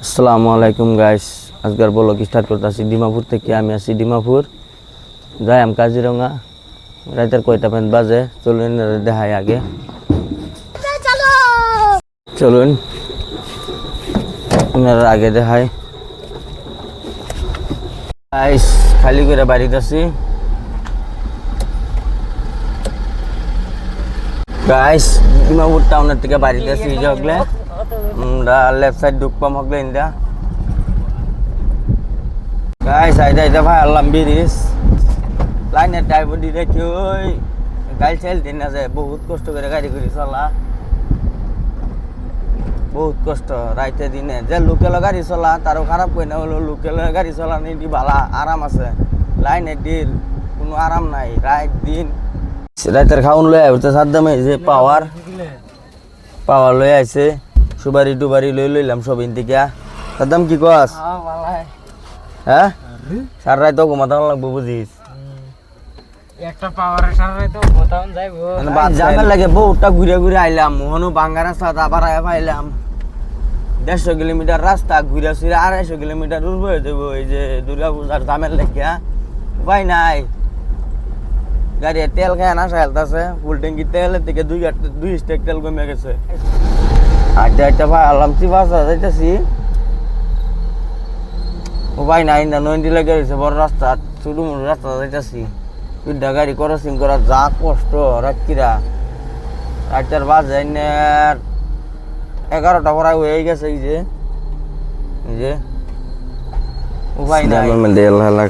আসসালামু আলাইকুম গাইস, আজকের ব্লগ স্টার্ট করতেছি ডিমাপুর থেকে। আমি আছি ডিমাপুর, যাই আমি কাজিরঙা। রাতের কয়টা পর্যন্ত বাজে চলুন দেখাই আগে। চলুন আগে দেখাই। গাইস খালি করে বাড়িতে আছি। গাইস ডিমাপুর টাউনের থেকে বাড়িতে আছি। হগলে আমরা লেফট সাইড ঢুকপাম হগলে ইন্দা গাইস আইদা ভাই আল্লাম ব্রিজ লাইনের ড্রাইভার দিয়ে দেখি ওই গাড়ি চাইল দিন না যায়। বহুত কষ্ট করে গাড়ি করে চলা, বহুত কষ্ট। রাইতে দিনে যে লোকেল গাড়ি চলা তারও খারাপ কই না, হলো লোকেল গাড়ি চলা নিটি ভালা আরাম আছে। লাইনের দিন কোনো আরাম নাই। রাত দিন রাতের খাউন লই আইতে সাদ্দামে যে পাওয়ার লই আইছে। সুবারি টুবারি লইলাম সব ইন্দিকা। সাদ্দাম কি কস? হ্যাঁ সার রাত তো ঘুমাতাম লাগবো বুঝিস। একটা পাওয়ারের সাথে তো বোতাম যাইবো জামের লাগে বহুটা ঘুরে ঘুরে আইলাম। মোহনও বাঙ্গা রাস্তা আবার পাইলাম 150 কিলোমিটার রাস্তা ঘুরে ফিরে 250 কিলোমিটার দূর হয়ে যাবো। এই যে দুর্গা পূজার জামের লেখিয়া উপায় নাই। গাড়ি তেল খায় না চালতেছে, ফুল ট্যাঙ্কি তেলের থেকে 2 স্টেক তেল কমে গেছে। আড্ডা ভাই আলাম চিবাসা যাইতেছি, উপায় নাই না। নদী লেগে গেছে বড় রাস্তা, ছোটো মোটো রাস্তা যাইতেছি। দুইটা গাড়ি ক্রসিং করা যা কষ্ট। রাত্রিরা রাতের বাজে 11টা পড়া হয়ে গেছে। এই যে উপায় নাই।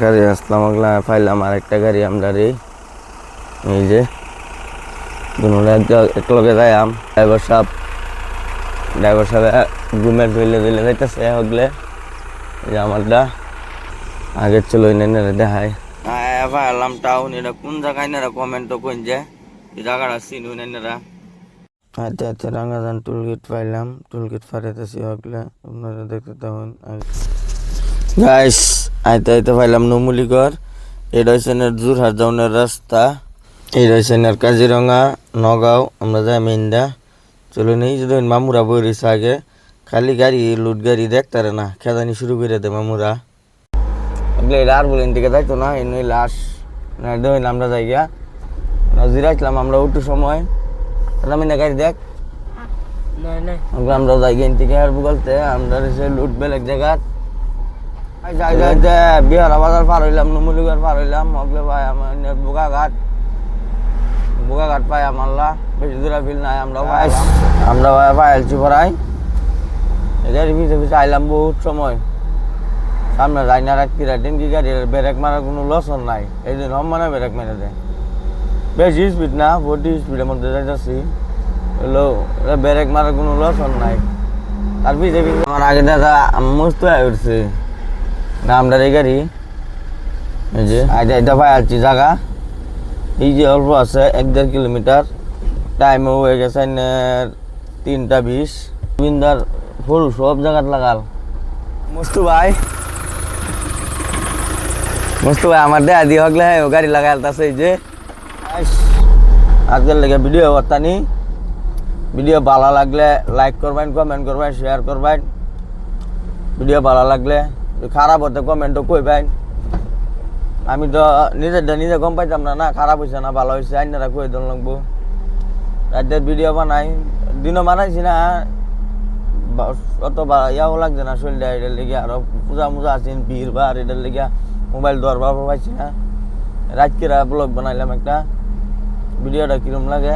গাড়ি আসলাম পাইলাম আর একটা গাড়ি আমরা রে। এই যে একলগে যাইম। ড্রাইভার সাহেব ঘুমের ধরলে যাইতেছে হগলে। এই যে আমারটা আগে চলো দেখায়। ভাইলাম টাউন। এটা কোন জায়গায় না কমেন্ট কইন যে এই জায়গাটা চিনুন না। আচ্ছা রাঙ্গাজান টুলগেট পাইলাম। টুলগেট ফারেতেছি হগলে আপনারা দেখতে তখন। গাইস আইতে পাইলাম নমুলিগড়। এটা হচ্ছে যোরহাট যাওয়ার রাস্তা। এই রয়েছে কাজিরঙা নগাঁও। আমরা যাই মেইনদা। চলো নেই যদি মামুরা বই রয়েছে আগে। খালি গাড়ি লুট গাড়ি দেখতারে না, খেদানি শুরু করে দে মামুরা। আর বলেন দিকে যাইতো না এমনি লাশ না দেখুন। আমরা যাই গিয়া জিরাইছিলাম আমরা উঠু সময়। আমি না গাড়ি দেখ আমরা যাই গিয়ে থেকে আর বলতে আমরা লুট বেলেগ জায়গাত যাই বিহারা বাজার পার হইলাম, নুমুলিগড় পার হইলাম। হগলে ভাই আমার বোকাঘাট পাই আমারলা বেশি দূরা ফিল নাই। আমরা ভাই পাইলছি পড়াই গাড়ি পিছিয়ে পিছিয়ে আইলাম বহুত সময়। সামনে যাই না রাখি রাখেন কি গাড়ি ব্রেক মারার কোনো লসন নাই। এই যে মানে ব্রেক মেরে দেয় বেশি স্পিড না, 40 স্পিডের মধ্যে যাইতেছি। হলো ব্রেক মারার কোনো লসন নাই। তার পিছিয়ে পিছিয়ে আমার আগে দাদা মস্ত হয়ে উঠছে না আমরা এই গাড়ি। এই যে এটা পাইলছি জায়গা। এই যে অল্প আছে 1-1.5 কিলোমিটার। টাইমও হয়ে গেছে 3টা 20। বিন্দার ফুল সব জায়গাত লাগাল। মস্তু ভাই আমার দেয়া দিয়ে হগলে গাড়ি লাগাই আলতাছে। এই যে আজকের লেগে ভিডিও করতানি। ভিডিও ভালো লাগলে লাইক করবেন, কমেন্ট করবেন, শেয়ার করবেন। ভিডিও ভালো লাগলে খারাপ হতে কমেন্টও কইবেন। আমি তো নিজে গম পাইতাম না খারাপ হয়েছে না ভালো হয়েছে। আইনারা কই দল লাগবো। রাতের ভিডিও বানাই, দিনও বানাইছি না অত ইয়াও লাগছে না শরীরটা। এটার লেগে আরো পূজা মুজা আছেন ভিড় বার, এটার লেগে মোবাইল ধরবার পাইছি না। রাতকেরা ব্লগ বানাইলাম একটা। ভিডিওটা কিরম লাগে